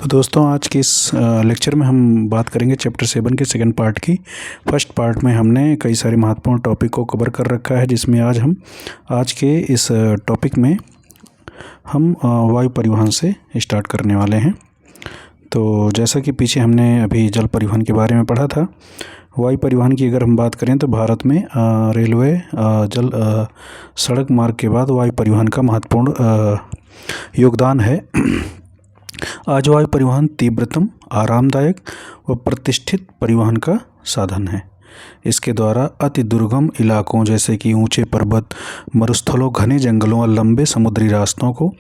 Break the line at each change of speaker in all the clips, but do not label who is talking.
तो दोस्तों आज के इस लेक्चर में हम बात करेंगे चैप्टर 7 के सेकंड पार्ट की। फर्स्ट पार्ट में हमने कई सारे महत्वपूर्ण टॉपिक को कवर कर रखा है, जिसमें आज के इस टॉपिक में हम वायु परिवहन से स्टार्ट करने वाले हैं। तो जैसा कि पीछे हमने अभी जल परिवहन के बारे में पढ़ा था, वायु परिवहन की अगर हम बात करें तो भारत में रेलवे, जल, सड़क मार्ग के बाद वायु परिवहन का महत्वपूर्ण योगदान है। आज वायु परिवहन तीव्रतम, आरामदायक व प्रतिष्ठित परिवहन का साधन है। इसके द्वारा अति दुर्गम इलाकों जैसे कि ऊंचे पर्वत, मरुस्थलों, घने जंगलों और लंबे समुद्री रास्तों को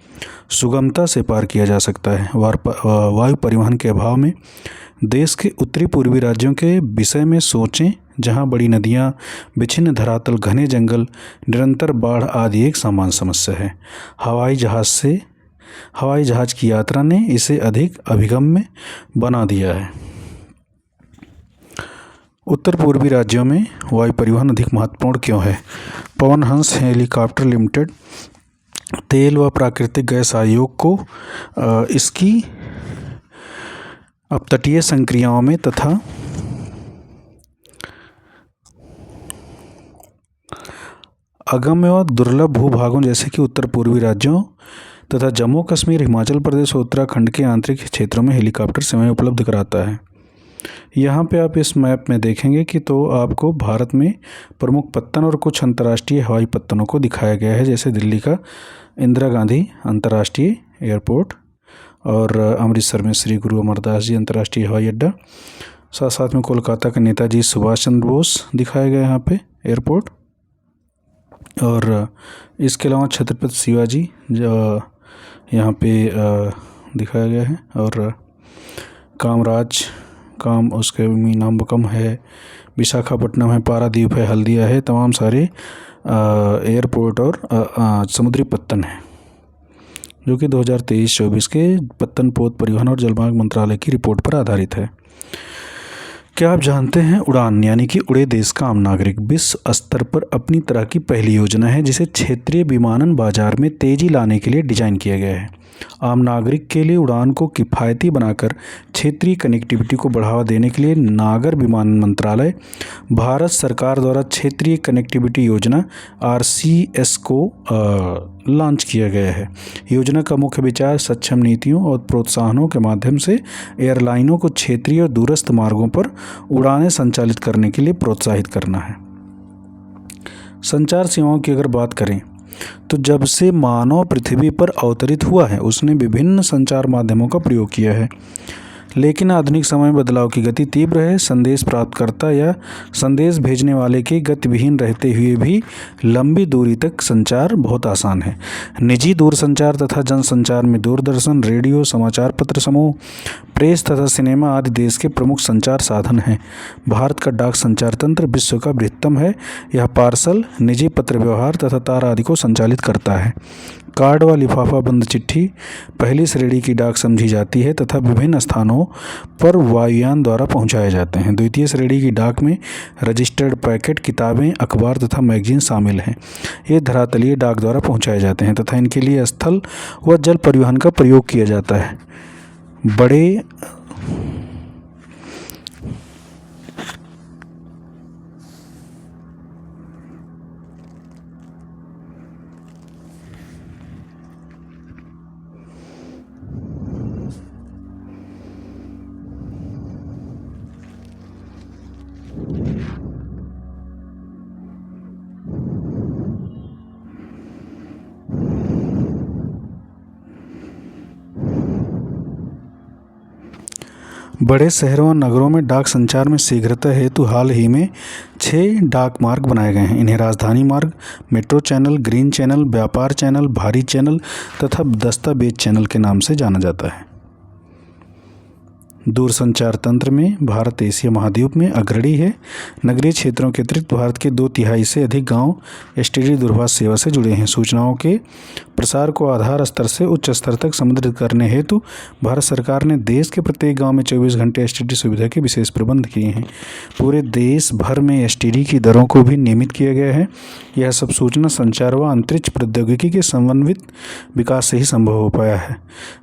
सुगमता से पार किया जा सकता है। वायु परिवहन के अभाव में देश के उत्तरी पूर्वी राज्यों के विषय में सोचें, जहां बड़ी नदियां, विच्छिन्न धरातल, घने जंगल, निरंतर बाढ़ आदि एक सामान्य समस्या है। हवाई जहाज की यात्रा ने इसे अधिक अभिगम्य बना दिया है। उत्तर पूर्वी राज्यों में वायु परिवहन अधिक महत्वपूर्ण क्यों है? पवन हंस हेलीकॉप्टर लिमिटेड तेल व प्राकृतिक गैस आयोग को इसकी अपतटीय संक्रियाओं में तथा अगम्य व दुर्लभ भूभागों जैसे कि उत्तर पूर्वी राज्यों तथा जम्मू कश्मीर, हिमाचल प्रदेश और उत्तराखंड के आंतरिक क्षेत्रों में हेलीकॉप्टर सेवाएं उपलब्ध कराता है। यहाँ पे आप इस मैप में देखेंगे कि तो आपको भारत में प्रमुख पत्तन और कुछ अंतर्राष्ट्रीय हवाई पत्तनों को दिखाया गया है, जैसे दिल्ली का इंदिरा गांधी अंतर्राष्ट्रीय एयरपोर्ट और अमृतसर में श्री गुरु अमरदास जी अंतर्राष्ट्रीय हवाई अड्डा। साथ साथ में कोलकाता का नेताजी सुभाष चंद्र बोस दिखाया गया यहाँ पे एयरपोर्ट, और इसके अलावा छत्रपति शिवाजी जो यहाँ पे दिखाया गया है, और उसके मीनाम्बकम है, विशाखापट्टनम है, पारादीप है, हल्दिया है। तमाम सारे एयरपोर्ट और समुद्री पत्तन हैं, जो कि 2023-24 के पत्तन पोत परिवहन और जलमार्ग मंत्रालय की रिपोर्ट पर आधारित है। क्या आप जानते हैं, उड़ान यानी कि उड़े देश का आम नागरिक विश्व स्तर पर अपनी तरह की पहली योजना है, जिसे क्षेत्रीय विमानन बाजार में तेजी लाने के लिए डिजाइन किया गया है। आम नागरिक के लिए उड़ान को किफ़ायती बनाकर क्षेत्रीय कनेक्टिविटी को बढ़ावा देने के लिए नागर विमानन मंत्रालय, भारत सरकार द्वारा क्षेत्रीय कनेक्टिविटी योजना RCS को लॉन्च किया गया है। योजना का मुख्य विचार सक्षम नीतियों और प्रोत्साहनों के माध्यम से एयरलाइनों को क्षेत्रीय और दूरस्थ मार्गों पर उड़ानें संचालित करने के लिए प्रोत्साहित करना है। संचार सेवाओं की अगर बात करें तो जब से मानव पृथ्वी पर अवतरित हुआ है, उसने विभिन्न संचार माध्यमों का प्रयोग किया है, लेकिन आधुनिक समय में बदलाव की गति तीव्र है। संदेश प्राप्तकर्ता या संदेश भेजने वाले के गतिविहीन रहते हुए भी लंबी दूरी तक संचार बहुत आसान है। निजी दूरसंचार तथा जनसंचार में दूरदर्शन, रेडियो, समाचार पत्र समूह, प्रेस तथा सिनेमा आदि देश के प्रमुख संचार साधन हैं। भारत का डाक संचार तंत्र विश्व का बृहत्तम है। यह पार्सल, निजी पत्र व्यवहार तथा तार आदि को संचालित करता है। कार्ड व लिफाफा बंद चिट्ठी पहली श्रेणी की डाक समझी जाती है तथा विभिन्न स्थानों पर वायुयान द्वारा पहुंचाए जाते हैं। द्वितीय श्रेणी की डाक में रजिस्टर्ड पैकेट, किताबें, अखबार तथा मैगजीन शामिल हैं। ये धरातलीय डाक द्वारा पहुंचाए जाते हैं तथा इनके लिए स्थल व जल परिवहन का प्रयोग किया जाता है। बड़े शहरों और नगरों में डाक संचार में शीघ्रता हेतु हाल ही में 6 डाक मार्ग बनाए गए हैं। इन्हें राजधानी मार्ग, मेट्रो चैनल, ग्रीन चैनल, व्यापार चैनल, भारी चैनल तथा दस्तावेज चैनल के नाम से जाना जाता है। दूरसंचार तंत्र में भारत एशिया महाद्वीप में अग्रणी है। नगरीय क्षेत्रों के अतिरिक्त भारत के 2/3 से अधिक गांव एसटीडी दूरभाष सेवा से जुड़े हैं। सूचनाओं के प्रसार को आधार स्तर से उच्च स्तर तक समृद्ध करने हेतु भारत सरकार ने देश के प्रत्येक गांव में 24 घंटे एसटीडी सुविधा के विशेष प्रबंध किए हैं। पूरे देश भर में एसटीडी की दरों को भी नियमित किया गया है। यह सब सूचना संचार व अंतरिक्ष प्रौद्योगिकी के समन्वित विकास से ही संभव हो पाया है।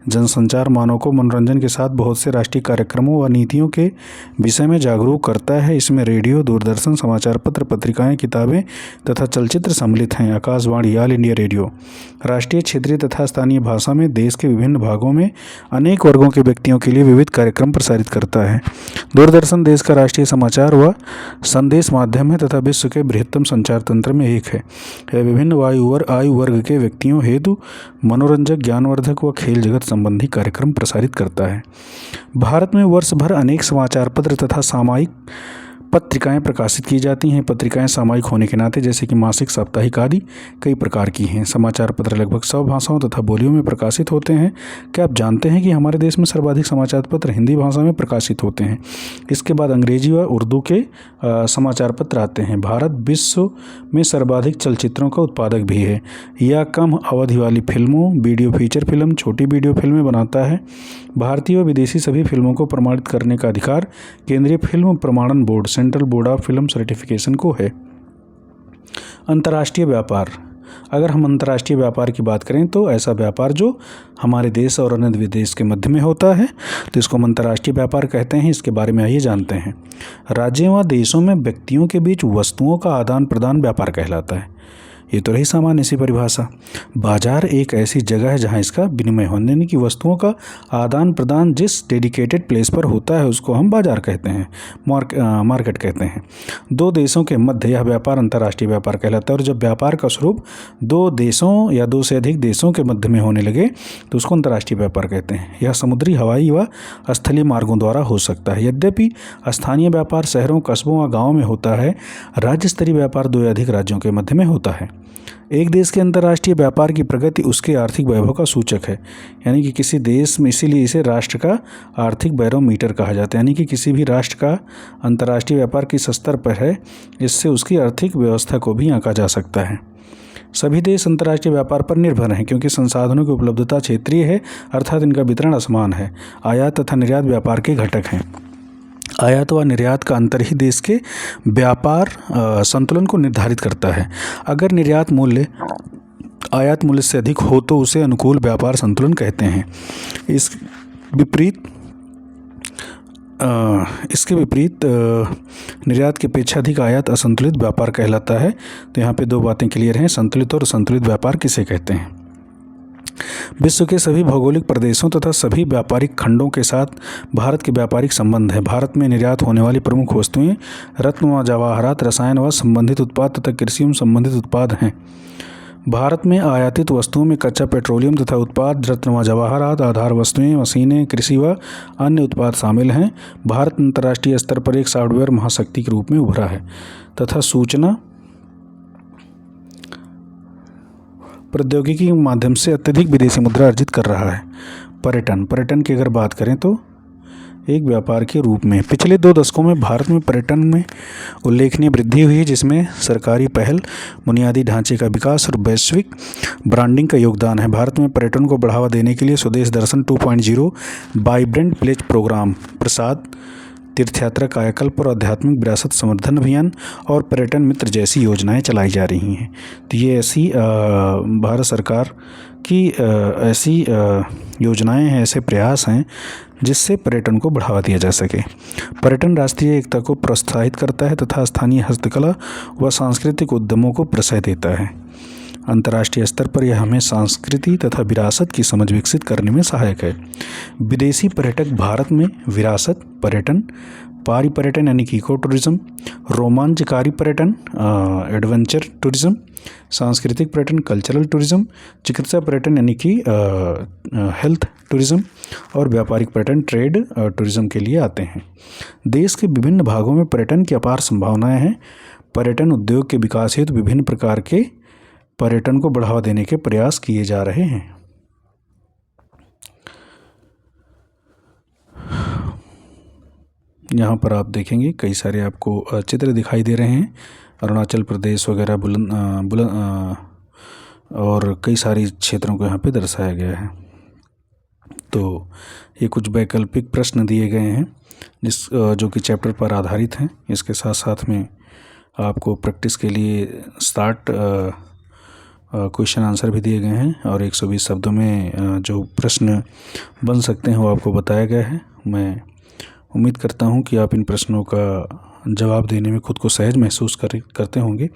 जनसंचार मानव को मनोरंजन के साथ बहुत से राष्ट्रीय कार्यक्रमों व नीतियों के विषय में जागरूक करता है। इसमें रेडियो, दूरदर्शन, समाचार पत्र, पत्रिकाएं, किताबें तथा चलचित्र सम्मिलित हैं। आकाशवाणी, ऑल इंडिया रेडियो राष्ट्रीय, क्षेत्रीय तथा स्थानीय भाषा में देश के विभिन्न भागों में अनेक वर्गों के व्यक्तियों के लिए विविध कार्यक्रम प्रसारित करता है। दूरदर्शन देश का राष्ट्रीय समाचार व संदेश माध्यम है तथा विश्व के बृहत्तम संचार तंत्र में एक है। यह विभिन्न आयु वर्ग के व्यक्तियों हेतु मनोरंजक, ज्ञानवर्धक व खेल जगत संबंधी कार्यक्रम प्रसारित करता है। भारत में वर्ष भर अनेक समाचार पत्र तथा सामयिक पत्रिकाएं प्रकाशित की जाती हैं। पत्रिकाएं सामयिक होने के नाते जैसे कि मासिक, साप्ताहिक आदि कई प्रकार की हैं। समाचार पत्र लगभग 100 भाषाओं तथा बोलियों में प्रकाशित होते हैं। क्या आप जानते हैं कि हमारे देश में सर्वाधिक समाचार पत्र हिंदी भाषा में प्रकाशित होते हैं? इसके बाद अंग्रेजी व उर्दू के समाचार पत्र आते हैं। भारत विश्व में सर्वाधिक चलचित्रों का उत्पादक भी है। यह कम अवधि वाली फिल्मों, वीडियो फीचर फिल्म, छोटी वीडियो फिल्में बनाता है। भारतीय व विदेशी सभी फिल्मों को प्रमाणित करने का अधिकार केंद्रीय फिल्म प्रमाणन board, central board of film certification को है। अंतर्राष्ट्रीय व्यापार, अगर हम अंतर्राष्ट्रीय व्यापार की बात करें तो ऐसा व्यापार जो हमारे देश और अन्य देश के मध्य में होता है तो इसको हम अंतर्राष्ट्रीय व्यापार कहते हैं। इसके बारे में आइए जानते हैं। राज्यों व देशों में व्यक्तियों के बीच वस्तुओं का आदान प्रदान व्यापार कहलाता है। ये तो रही सामान्य सी परिभाषा। बाजार एक ऐसी जगह है जहाँ इसका विनिमय होने, यानी कि वस्तुओं का आदान प्रदान जिस डेडिकेटेड प्लेस पर होता है उसको हम बाजार कहते हैं, मार्केट कहते हैं। दो देशों के मध्य यह व्यापार अंतर्राष्ट्रीय व्यापार कहलाता है। और जब व्यापार का स्वरूप दो देशों या दो से अधिक देशों के मध्य में होने लगे तो उसको अंतर्राष्ट्रीय व्यापार कहते हैं। यह समुद्री, हवाई व स्थलीय मार्गों द्वारा हो सकता है। यद्यपि स्थानीय व्यापार शहरों, कस्बों व गाँवों में होता है, राज्य स्तरीय व्यापार दो या अधिक राज्यों के मध्य में होता है। एक देश के अंतर्राष्ट्रीय व्यापार की प्रगति उसके आर्थिक वैभव का सूचक है, यानी कि किसी देश में, इसीलिए इसे राष्ट्र का आर्थिक बैरोमीटर कहा जाता है। यानी कि किसी भी राष्ट्र का अंतर्राष्ट्रीय व्यापार किस स्तर पर है, इससे उसकी आर्थिक व्यवस्था को भी आंका जा सकता है। सभी देश अंतर्राष्ट्रीय व्यापार पर निर्भर हैं क्योंकि संसाधनों की उपलब्धता क्षेत्रीय है, अर्थात इनका वितरण असमान है। आयात तथा निर्यात व्यापार के घटक हैं। आयात व निर्यात का अंतर ही देश के व्यापार संतुलन को निर्धारित करता है। अगर निर्यात मूल्य आयात मूल्य से अधिक हो तो उसे अनुकूल व्यापार संतुलन कहते हैं। इसके विपरीत निर्यात की अपेक्षा अधिक आयात असंतुलित व्यापार कहलाता है। तो यहाँ पे दो बातें क्लियर हैं, संतुलित और असंतुलित व्यापार किसे कहते हैं। विश्व के सभी भौगोलिक प्रदेशों तथा सभी व्यापारिक खंडों के साथ भारत के व्यापारिक संबंध है। भारत में निर्यात होने वाली प्रमुख वस्तुएं रत्न व जवाहरात, रसायन व संबंधित उत्पाद तथा कृषि एवं संबंधित उत्पाद हैं। भारत में आयातित वस्तुओं में कच्चा पेट्रोलियम तथा उत्पाद, रत्न व जवाहरात, आधार वस्तुएं, मशीनें, कृषि व अन्य उत्पाद शामिल हैं। भारत अंतर्राष्ट्रीय स्तर पर एक सॉफ्टवेयर महाशक्ति के रूप में उभरा है तथा सूचना प्रौद्योगिकी के माध्यम से अत्यधिक विदेशी मुद्रा अर्जित कर रहा है। पर्यटन की अगर बात करें तो एक व्यापार के रूप में पिछले 2 दशकों में भारत में पर्यटन में उल्लेखनीय वृद्धि हुई है, जिसमें सरकारी पहल, बुनियादी ढांचे का विकास और वैश्विक ब्रांडिंग का योगदान है। भारत में पर्यटन को बढ़ावा देने के लिए स्वदेश दर्शन 2.0, वाइब्रेंट विलेज प्रोग्राम, प्रसाद, तीर्थयात्रा, कायाकल्प और आध्यात्मिक विरासत संवर्धन अभियान और पर्यटन मित्र जैसी योजनाएं चलाई जा रही हैं। तो ये ऐसी भारत सरकार की ऐसी योजनाएं हैं, ऐसे प्रयास हैं जिससे पर्यटन को बढ़ावा दिया जा सके। पर्यटन राष्ट्रीय एकता को प्रोत्साहित करता है तथा स्थानीय हस्तकला व सांस्कृतिक उद्यमों को प्रश्रय देता है। अंतर्राष्ट्रीय स्तर पर यह हमें संस्कृति तथा विरासत की समझ विकसित करने में सहायक है। विदेशी पर्यटक भारत में विरासत पर्यटन, पारी पर्यटन यानी कि इको टूरिज्म, रोमांचकारी पर्यटन एडवेंचर टूरिज्म, सांस्कृतिक पर्यटन कल्चरल टूरिज्म, चिकित्सा पर्यटन यानी कि हेल्थ टूरिज्म और व्यापारिक पर्यटन ट्रेड टूरिज्म के लिए आते हैं। देश के विभिन्न भागों में पर्यटन की अपार संभावनाएं हैं। पर्यटन उद्योग के विकास हेतु विभिन्न प्रकार के पर्यटन को बढ़ावा देने के प्रयास किए जा रहे हैं। यहाँ पर आप देखेंगे कई सारे आपको चित्र दिखाई दे रहे हैं, अरुणाचल प्रदेश वगैरह और कई सारी क्षेत्रों को यहाँ पे दर्शाया गया है। तो ये कुछ वैकल्पिक प्रश्न दिए गए हैं जो कि चैप्टर पर आधारित हैं। इसके साथ साथ में आपको प्रैक्टिस के लिए 60 क्वेश्चन आंसर भी दिए गए हैं और 120 शब्दों में जो प्रश्न बन सकते हैं वो आपको बताया गया है। मैं उम्मीद करता हूँ कि आप इन प्रश्नों का जवाब देने में खुद को सहज महसूस करते होंगे